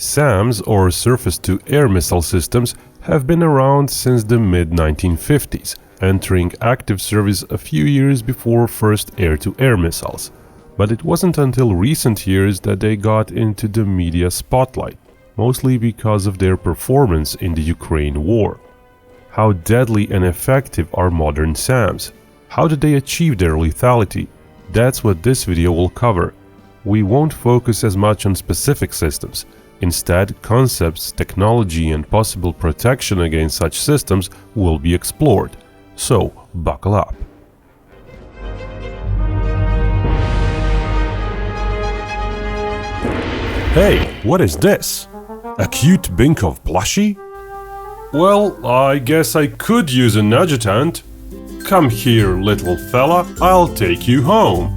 SAMs, or surface-to-air missile systems, have been around since the mid-1950s, entering active service a few years before first air-to-air missiles. But it wasn't until recent years that they got into the media spotlight, mostly because of their performance in the Ukraine war. How deadly and effective are modern SAMs? How did they achieve their lethality? That's what this video will cover. We won't focus as much on specific systems. Instead, concepts, technology, and possible protection against such systems will be explored. So, buckle up. Hey, what is this? A cute Binkov plushie? Well, I guess I could use an adjutant. Come here, little fella, I'll take you home.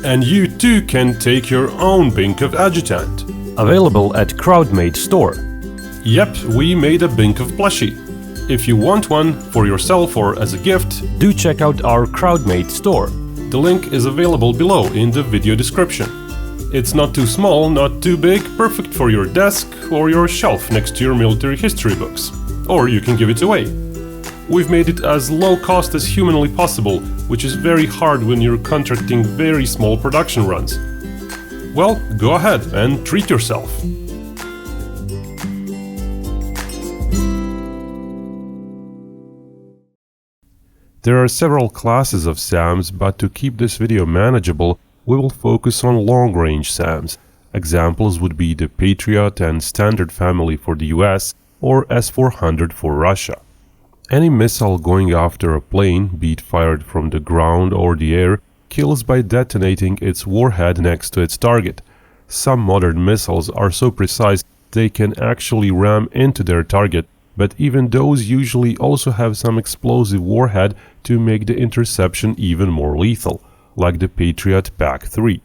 And you too can take your own Binkov adjutant. Available at Crowdmade store. Yep, we made a Binkov plushie. If you want one for yourself or as a gift, do check out our Crowdmade store. The link is available below in the video description. It's not too small, not too big, perfect for your desk or your shelf next to your military history books. Or you can give it away. We've made it as low cost as humanly possible, which is very hard when you're contracting very small production runs. Well, go ahead and treat yourself. There are several classes of SAMs, but to keep this video manageable, we will focus on long-range SAMs. Examples would be the Patriot and Standard family for the US, or S-400 for Russia. Any missile going after a plane, be it fired from the ground or the air, kills by detonating its warhead next to its target. Some modern missiles are so precise they can actually ram into their target, but even those usually also have some explosive warhead to make the interception even more lethal, like the Patriot PAC-3.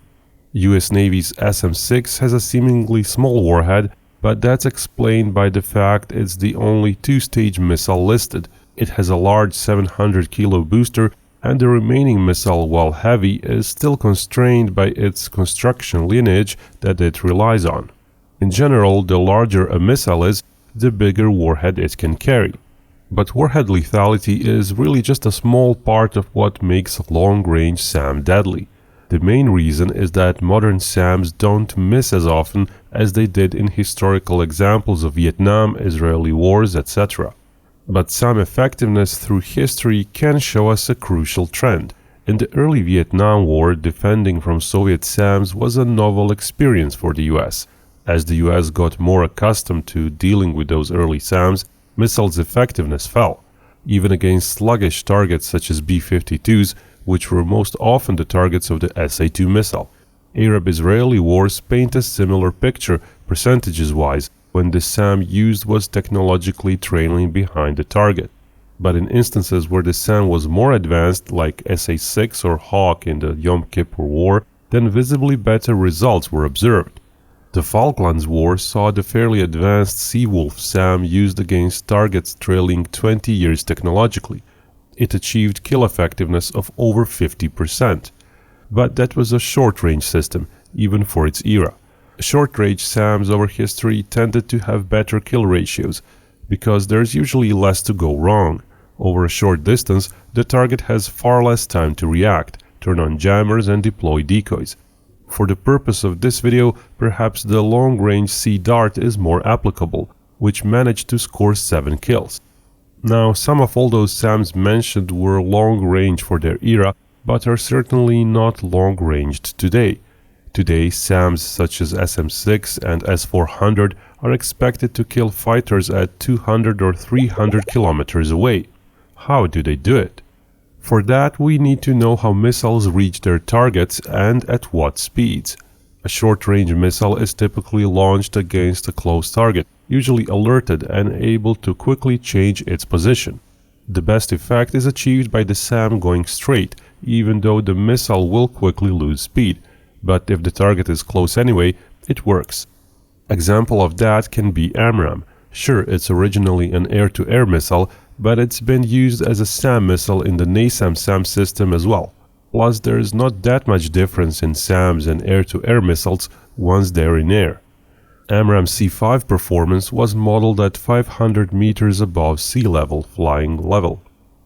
US Navy's SM-6 has a seemingly small warhead, but that's explained by the fact it's the only two-stage missile listed. It has a large 700 kilo booster, and the remaining missile, while heavy, is still constrained by its construction lineage that it relies on. In general, the larger a missile is, the bigger warhead it can carry. But warhead lethality is really just a small part of what makes long-range SAM deadly. The main reason is that modern SAMs don't miss as often as they did in historical examples of Vietnam, Israeli wars, etc. But SAM effectiveness through history can show us a crucial trend. In the early Vietnam War, defending from Soviet SAMs was a novel experience for the US. As the US got more accustomed to dealing with those early SAMs, missiles' effectiveness fell, even against sluggish targets such as B-52s, which were most often the targets of the SA-2 missile. Arab-Israeli wars paint a similar picture, percentages-wise, when the SAM used was technologically trailing behind the target. But in instances where the SAM was more advanced, like SA-6 or Hawk in the Yom Kippur War, then visibly better results were observed. The Falklands War saw the fairly advanced Seawolf SAM used against targets trailing 20 years technologically. It achieved kill effectiveness of over 50%. But that was a short-range system, even for its era. Short-range SAMs over history tended to have better kill ratios, because there's usually less to go wrong. Over a short distance, the target has far less time to react, turn on jammers and deploy decoys. For the purpose of this video, perhaps the long-range Sea Dart is more applicable, which managed to score 7 kills. Now, some of all those SAMs mentioned were long-range for their era, but are certainly not long-ranged today. Today, SAMs such as SM-6 and S-400 are expected to kill fighters at 200 or 300 kilometers away. How do they do it? For that, we need to know how missiles reach their targets and at what speeds. A short-range missile is typically launched against a close target, usually alerted and able to quickly change its position. The best effect is achieved by the SAM going straight, even though the missile will quickly lose speed. But if the target is close anyway, it works. Example of that can be AMRAAM. Sure, it's originally an air-to-air missile, but it's been used as a SAM missile in the NASAM SAM system as well. Plus, there's not that much difference in SAMs and air-to-air missiles once they're in air. AMRAAM C5 performance was modeled at 500 meters above sea level flying level.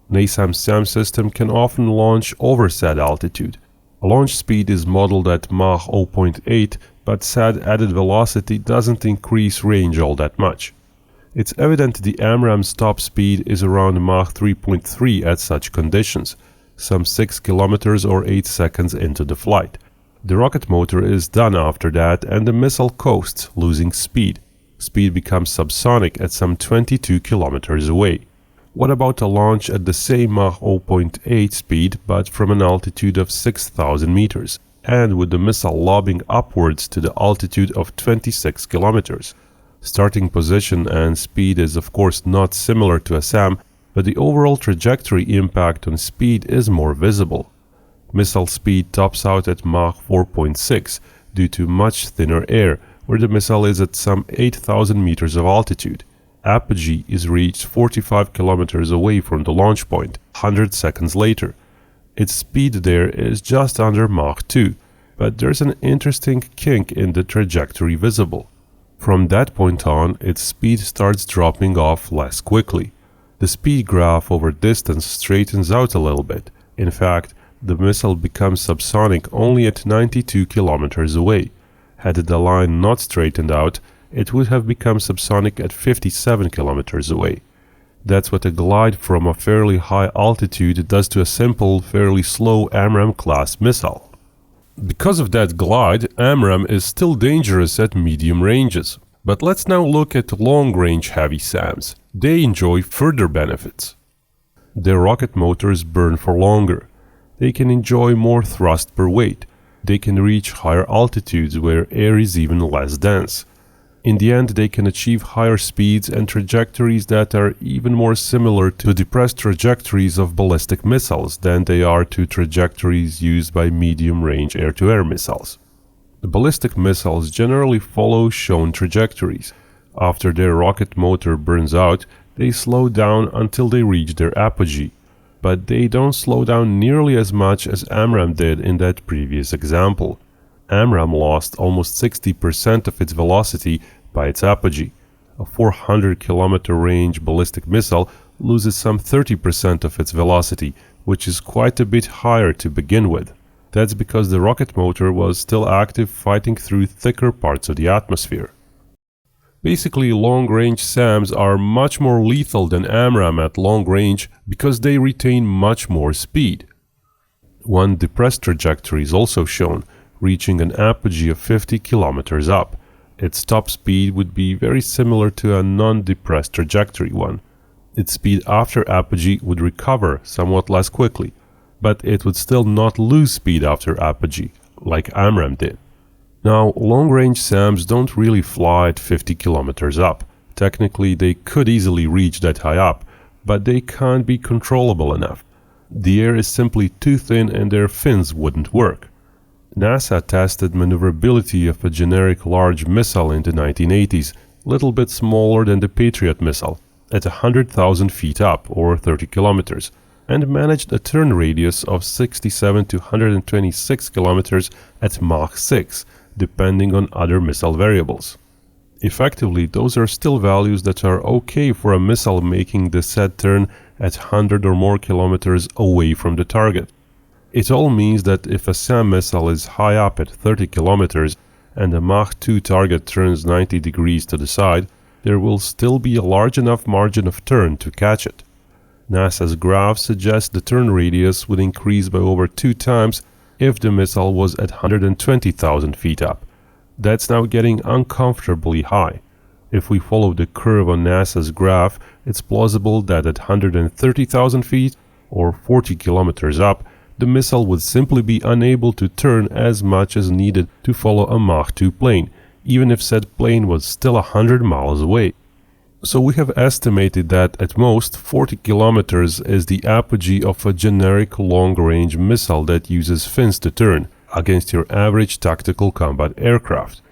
NASAM's SAM system can often launch over said altitude. A launch speed is modeled at Mach 0.8, but said added velocity doesn't increase range all that much. It's evident the AMRAAM's top speed is around Mach 3.3 at such conditions, some 6 kilometers or 8 seconds into the flight. The rocket motor is done after that and the missile coasts, losing speed. Speed becomes subsonic at some 22 kilometers away. What about a launch at the same Mach 0.8 speed but from an altitude of 6,000 meters, and with the missile lobbing upwards to the altitude of 26 kilometers? Starting position and speed is of course not similar to a SAM, but the overall trajectory impact on speed is more visible. Missile speed tops out at Mach 4.6 due to much thinner air, where the missile is at some 8,000 meters of altitude. Apogee is reached 45 kilometers away from the launch point, 100 seconds later. Its speed there is just under Mach 2, but there's an interesting kink in the trajectory visible. From that point on, its speed starts dropping off less quickly. The speed graph over distance straightens out a little bit. In fact, the missile becomes subsonic only at 92 kilometers away. Had the line not straightened out, it would have become subsonic at 57 kilometers away. That's what a glide from a fairly high altitude does to a simple, fairly slow AMRAAM class missile. Because of that glide, AMRAAM is still dangerous at medium ranges. But let's now look at long-range heavy SAMs. They enjoy further benefits. Their rocket motors burn for longer. They can enjoy more thrust per weight. They can reach higher altitudes where air is even less dense. In the end, they can achieve higher speeds and trajectories that are even more similar to depressed trajectories of ballistic missiles than they are to trajectories used by medium-range air-to-air missiles. The ballistic missiles generally follow shown trajectories. After their rocket motor burns out, they slow down until they reach their apogee. But they don't slow down nearly as much as AMRAAM did in that previous example. AMRAAM lost almost 60% of its velocity by its apogee. A 400-kilometer range ballistic missile loses some 30% of its velocity, which is quite a bit higher to begin with. That's because the rocket motor was still active, fighting through thicker parts of the atmosphere. Basically, long-range SAMs are much more lethal than AMRAAM at long range because they retain much more speed. One depressed trajectory is also shown, reaching an apogee of 50 kilometers up. Its top speed would be very similar to a non-depressed trajectory one. Its speed after apogee would recover somewhat less quickly, but it would still not lose speed after apogee, like AMRAAM did. Now, long-range SAMs don't really fly at 50 kilometers up. Technically, they could easily reach that high up, but they can't be controllable enough. The air is simply too thin and their fins wouldn't work. NASA tested maneuverability of a generic large missile in the 1980s, little bit smaller than the Patriot missile, at 100,000 feet up, or 30 kilometers, and managed a turn radius of 67 to 126 kilometers at Mach 6, depending on other missile variables. Effectively, those are still values that are okay for a missile making the said turn at 100 or more kilometers away from the target. It all means that if a SAM missile is high up at 30 kilometers and a Mach 2 target turns 90 degrees to the side, there will still be a large enough margin of turn to catch it. NASA's graph suggests the turn radius would increase by over 2 times if the missile was at 120,000 feet up. That's now getting uncomfortably high. If we follow the curve on NASA's graph, it's plausible that at 130,000 feet, or 40 kilometers up, the missile would simply be unable to turn as much as needed to follow a Mach 2 plane, even if said plane was still 100 miles away. So we have estimated that at most 40 kilometers is the apogee of a generic long-range missile that uses fins to turn, against your average tactical combat aircraft.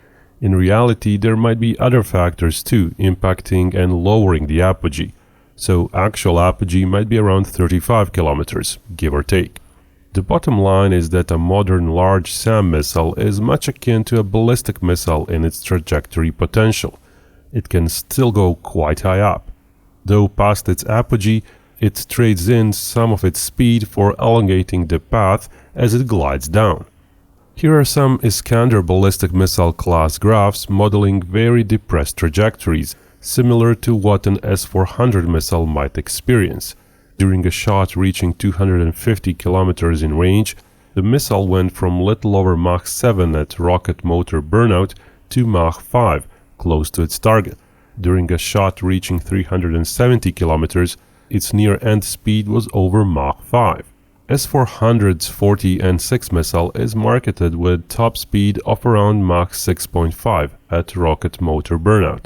In reality, there might be other factors too, impacting and lowering the apogee. So actual apogee might be around 35 kilometers, give or take. The bottom line is that a modern large SAM missile is much akin to a ballistic missile in its trajectory potential. It can still go quite high up. Though past its apogee, it trades in some of its speed for elongating the path as it glides down. Here are some Iskander ballistic missile class graphs modeling very depressed trajectories, similar to what an S-400 missile might experience. During a shot reaching 250 kilometers in range, the missile went from little over Mach 7 at rocket motor burnout to Mach 5, close to its target. During a shot reaching 370 kilometers, its near-end speed was over Mach 5. S-400's 40 and 6 missile is marketed with top speed of around Mach 6.5 at rocket motor burnout.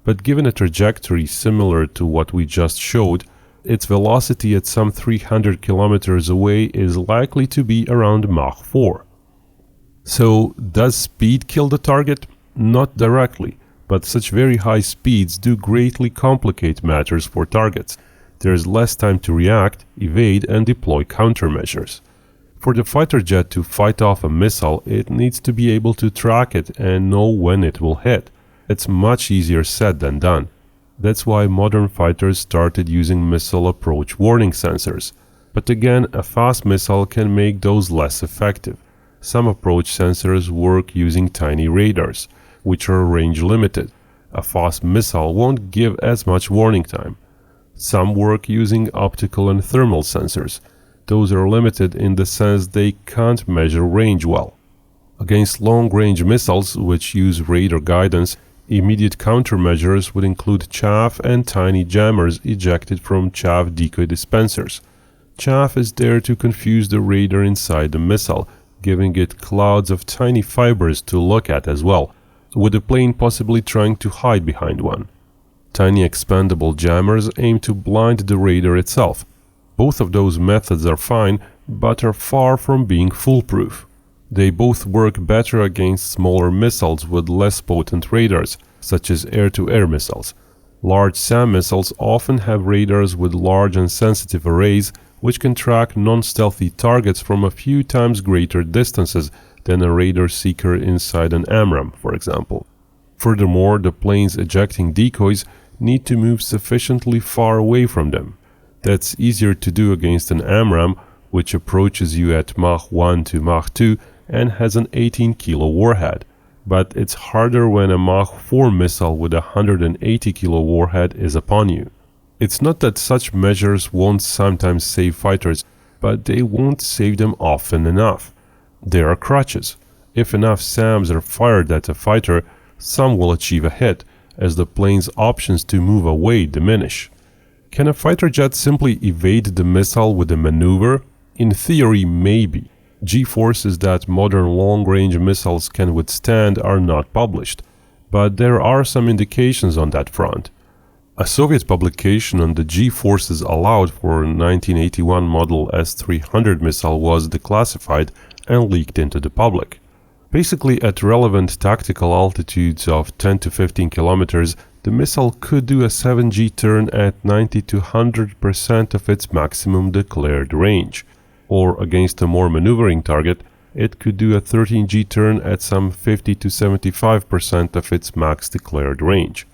But given a trajectory similar to what we just showed, its velocity at some 300 kilometers away is likely to be around Mach 4. So, does speed kill the target? Not directly, but such very high speeds do greatly complicate matters for targets. There is less time to react, evade, and deploy countermeasures. For the fighter jet to fight off a missile, it needs to be able to track it and know when it will hit. It's much easier said than done. That's why modern fighters started using missile approach warning sensors. But again, a fast missile can make those less effective. Some approach sensors work using tiny radars, which are range limited. A fast missile won't give as much warning time. Some work using optical and thermal sensors. Those are limited in the sense they can't measure range well. Against long-range missiles, which use radar guidance, immediate countermeasures would include chaff and tiny jammers ejected from chaff decoy dispensers. Chaff is there to confuse the radar inside the missile, giving it clouds of tiny fibers to look at as well, with the plane possibly trying to hide behind one. Tiny expandable jammers aim to blind the radar itself. Both of those methods are fine, but are far from being foolproof. They both work better against smaller missiles with less potent radars, such as air-to-air missiles. Large SAM missiles often have radars with large and sensitive arrays, which can track non-stealthy targets from a few times greater distances than a radar seeker inside an AMRAAM, for example. Furthermore, the planes ejecting decoys need to move sufficiently far away from them. That's easier to do against an AMRAAM, which approaches you at Mach 1 to Mach 2 and has an 18-kilo warhead. But it's harder when a Mach 4 missile with a 180-kilo warhead is upon you. It's not that such measures won't sometimes save fighters, but they won't save them often enough. They are crutches. If enough SAMs are fired at a fighter, some will achieve a hit, as the plane's options to move away diminish. Can a fighter jet simply evade the missile with a maneuver? In theory, maybe. G-forces that modern long-range missiles can withstand are not published, but there are some indications on that front. A Soviet publication on the G-forces allowed for a 1981 model S-300 missile was declassified and leaked into the public. Basically, at relevant tactical altitudes of 10 to 15 kilometers, the missile could do a 7G turn at 90 to 100% of its maximum declared range. Or against a more maneuvering target, it could do a 13G turn at some 50 to 75% of its max declared range.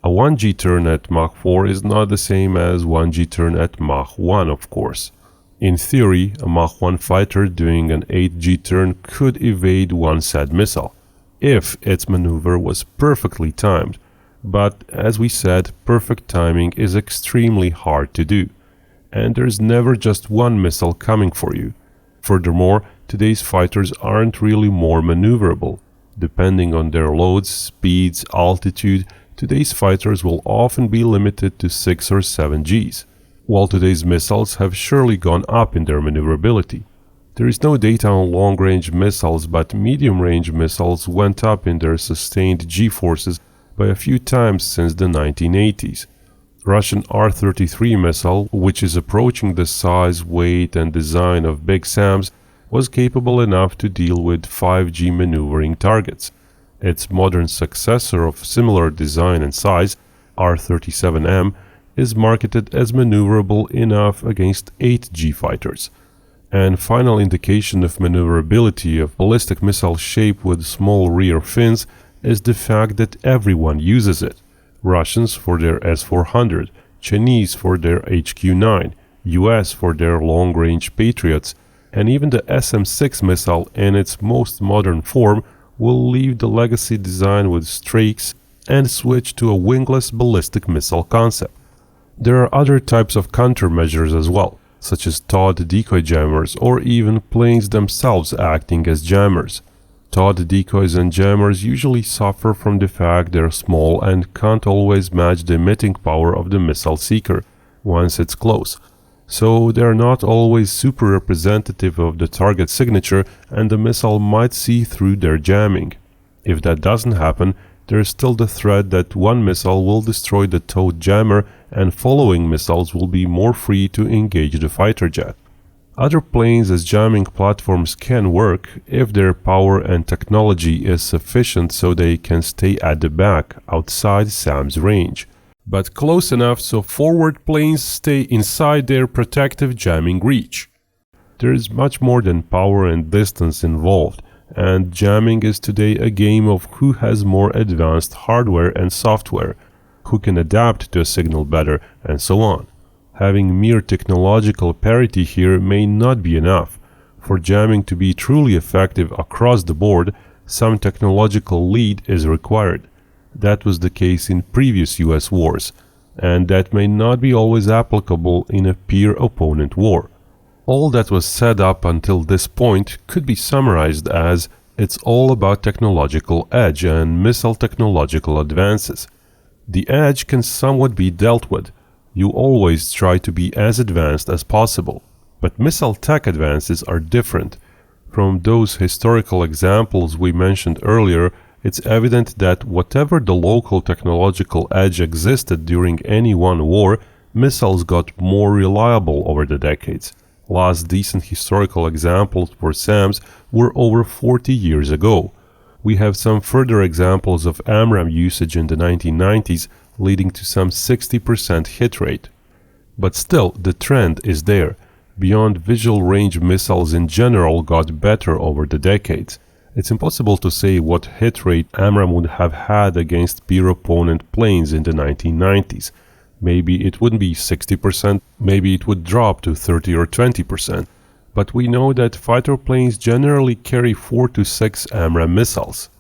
A 1G turn at Mach 4 is not the same as 1G turn at Mach 1, of course. In theory, a Mach 1 fighter doing an 8G turn could evade one said missile, if its maneuver was perfectly timed. But, as we said, perfect timing is extremely hard to do. And there's never just one missile coming for you. Furthermore, today's fighters aren't really more maneuverable. Depending on their loads, speeds, altitude, today's fighters will often be limited to 6 or 7 Gs, while today's missiles have surely gone up in their maneuverability. There is no data on long-range missiles, but medium-range missiles went up in their sustained G-forces by a few times since the 1980s. Russian R-33 missile, which is approaching the size, weight, and design of big SAMs, was capable enough to deal with 5G maneuvering targets. Its modern successor of similar design and size, R-37M, is marketed as maneuverable enough against 8G fighters. And final indication of maneuverability of ballistic missile shape with small rear fins is the fact that everyone uses it. Russians for their S-400, Chinese for their HQ-9, US for their long-range Patriots, and even the SM-6 missile in its most modern form will leave the legacy design with strakes and switch to a wingless ballistic missile concept. There are other types of countermeasures as well, such as towed decoy jammers or even planes themselves acting as jammers. Towed decoys and jammers usually suffer from the fact they're small and can't always match the emitting power of the missile seeker once it's close. So they're not always super representative of the target signature and the missile might see through their jamming. If that doesn't happen, there is still the threat that one missile will destroy the towed jammer and following missiles will be more free to engage the fighter jet. Other planes as jamming platforms can work if their power and technology is sufficient so they can stay at the back outside SAM's range, but close enough so forward planes stay inside their protective jamming reach. There is much more than power and distance involved, and jamming is today a game of who has more advanced hardware and software, who can adapt to a signal better, and so on. Having mere technological parity here may not be enough. For jamming to be truly effective across the board, some technological lead is required. That was the case in previous US wars, and that may not be always applicable in a peer-opponent war. All that was said up until this point could be summarized as it's all about technological edge and missile technological advances. The edge can somewhat be dealt with. You always try to be as advanced as possible, but missile tech advances are different. From those historical examples we mentioned earlier, it's evident that whatever the local technological edge existed during any one war, missiles got more reliable over the decades. Last decent historical examples for SAMs were over 40 years ago. We have some further examples of AMRAAM usage in the 1990s, leading to some 60% hit rate. But still, the trend is there. Beyond visual range, missiles in general got better over the decades. It's impossible to say what hit rate AMRAAM would have had against peer-opponent planes in the 1990s. Maybe it wouldn't be 60%, maybe it would drop to 30 or 20%. But we know that fighter planes generally carry 4 to 6 AMRAAM missiles.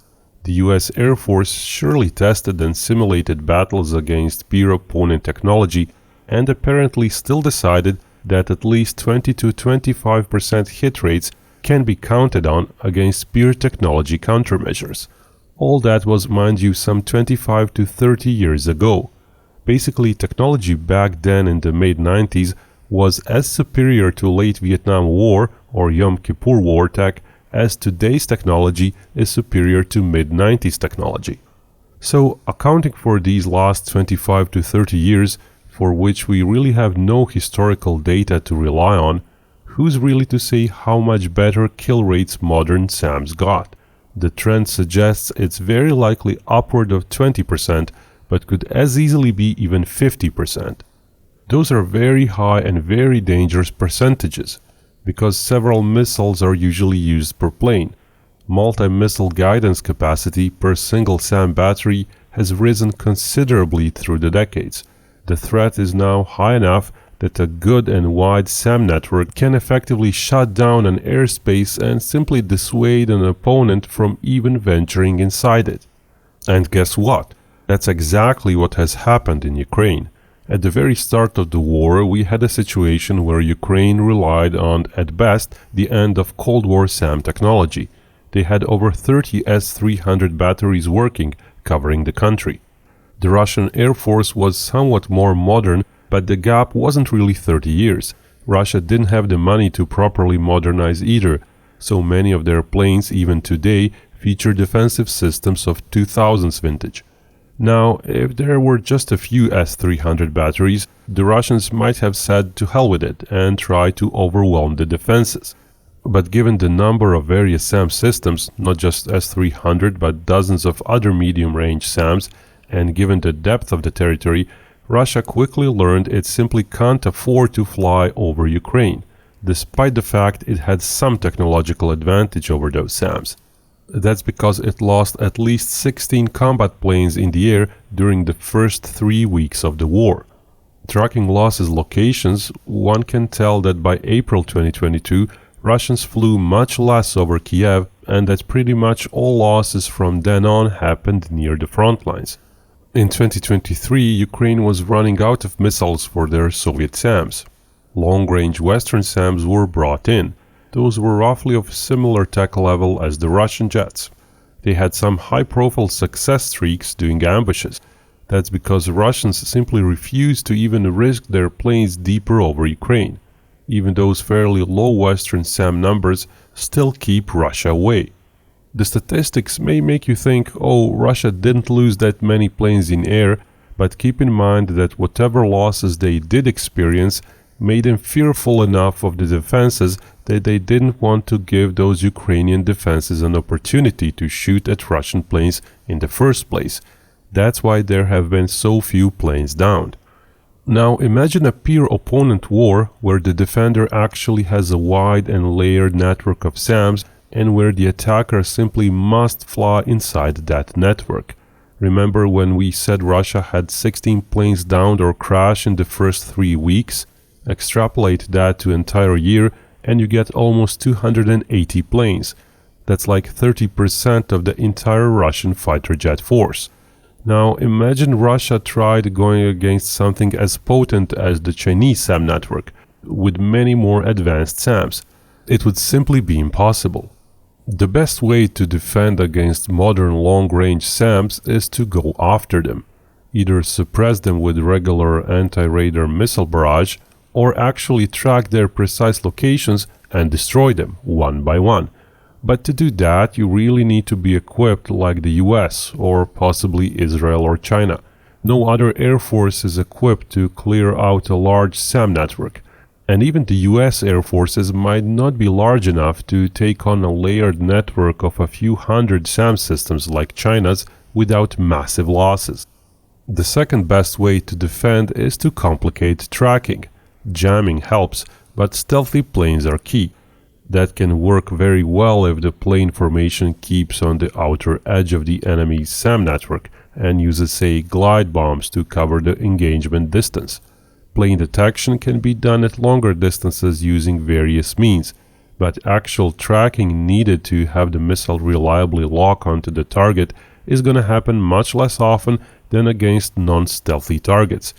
The US Air Force surely tested and simulated battles against peer-opponent technology and apparently still decided that at least 20 to 25% hit rates can be counted on against peer technology countermeasures. All that was, mind you, some 25 to 30 years ago. Basically, technology back then in the mid-90s was as superior to late Vietnam War or Yom Kippur War tech as today's technology is superior to mid-90s technology. So, accounting for these last 25 to 30 years, for which we really have no historical data to rely on, who's really to say how much better kill rates modern SAMs got? The trend suggests it's very likely upward of 20%, but could as easily be even 50%. Those are very high and very dangerous percentages, because several missiles are usually used per plane. Multi-missile guidance capacity per single SAM battery has risen considerably through the decades. The threat is now high enough that a good and wide SAM network can effectively shut down an airspace and simply dissuade an opponent from even venturing inside it. And guess what? That's exactly what has happened in Ukraine. At the very start of the war, we had a situation where Ukraine relied on, at best, the end of Cold War SAM technology. They had over 30 S-300 batteries working, covering the country. The Russian Air Force was somewhat more modern, but the gap wasn't really 30 years. Russia didn't have the money to properly modernize either, so many of their planes, even today, feature defensive systems of 2000s vintage. Now, if there were just a few S-300 batteries, the Russians might have said to hell with it and tried to overwhelm the defenses. But given the number of various SAM systems, not just S-300 but dozens of other medium-range SAMs, and given the depth of the territory, Russia quickly learned it simply can't afford to fly over Ukraine. despite the fact it had some technological advantage over those SAMs. That's because it lost at least 16 combat planes in the air during the first 3 weeks of the war. Tracking losses locations, one can tell that by April 2022, Russians flew much less over Kiev, and that pretty much all losses from then on happened near the front lines. In 2023, Ukraine was running out of missiles for their Soviet SAMs. Long-range Western SAMs were brought in. Those were roughly of similar tech level as the Russian jets. They had some high-profile success streaks doing ambushes. That's because Russians simply refused to even risk their planes deeper over Ukraine. Even those fairly low Western SAM numbers still keep Russia away. The statistics may make you think, oh, Russia didn't lose that many planes in air, but keep in mind that whatever losses they did experience made them fearful enough of the defenses that they didn't want to give those Ukrainian defenses an opportunity to shoot at Russian planes in the first place. That's why there have been so few planes downed. Now imagine a peer-opponent war where the defender actually has a wide and layered network of SAMs and where the attacker simply must fly inside that network. Remember when we said Russia had 16 planes downed or crash in the first 3 weeks? Extrapolate that to entire year and you get almost 280 planes. That's like 30% of the entire Russian fighter jet force. Now imagine Russia tried going against something as potent as the Chinese SAM network, with many more advanced SAMs. It would simply be impossible. The best way to defend against modern long-range SAMs is to go after them. Either suppress them with regular anti-radar missile barrage, or actually track their precise locations and destroy them one by one. But to do that, you really need to be equipped like the US or possibly Israel or China. No other air force is equipped to clear out a large SAM network. And even the US Air Forces might not be large enough to take on a layered network of a few hundred SAM systems like China's without massive losses. The second best way to defend is to complicate tracking. Jamming helps, but stealthy planes are key. That can work very well if the plane formation keeps on the outer edge of the enemy's SAM network and uses, say, glide bombs to cover the engagement distance. Plane detection can be done at longer distances using various means, but actual tracking needed to have the missile reliably lock onto the target is going to happen much less often than against non-stealthy targets,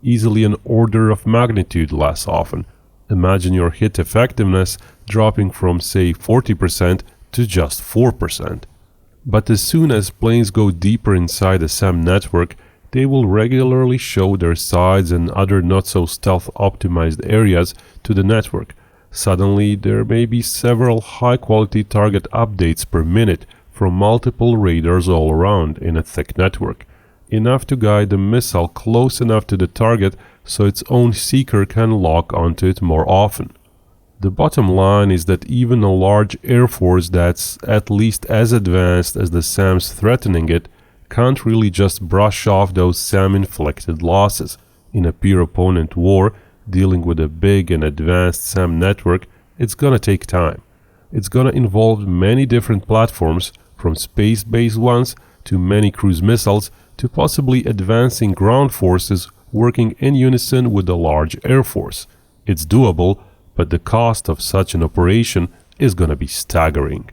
easily an order of magnitude less often. Imagine your hit effectiveness dropping from, say, 40% to just 4%. But as soon as planes go deeper inside the SAM network, they will regularly show their sides and other not-so-stealth optimized areas to the network. Suddenly, there may be several high-quality target updates per minute from multiple radars all around in a thick network, enough to guide the missile close enough to the target so its own seeker can lock onto it more often. The bottom line is that even a large air force that's at least as advanced as the SAMs threatening it can't really just brush off those SAM-inflicted losses. In a peer-opponent war, dealing with a big and advanced SAM network, it's gonna take time. It's gonna involve many different platforms, from space-based ones to many cruise missiles to possibly advancing ground forces working in unison with a large air force. It's doable, but the cost of such an operation is gonna be staggering.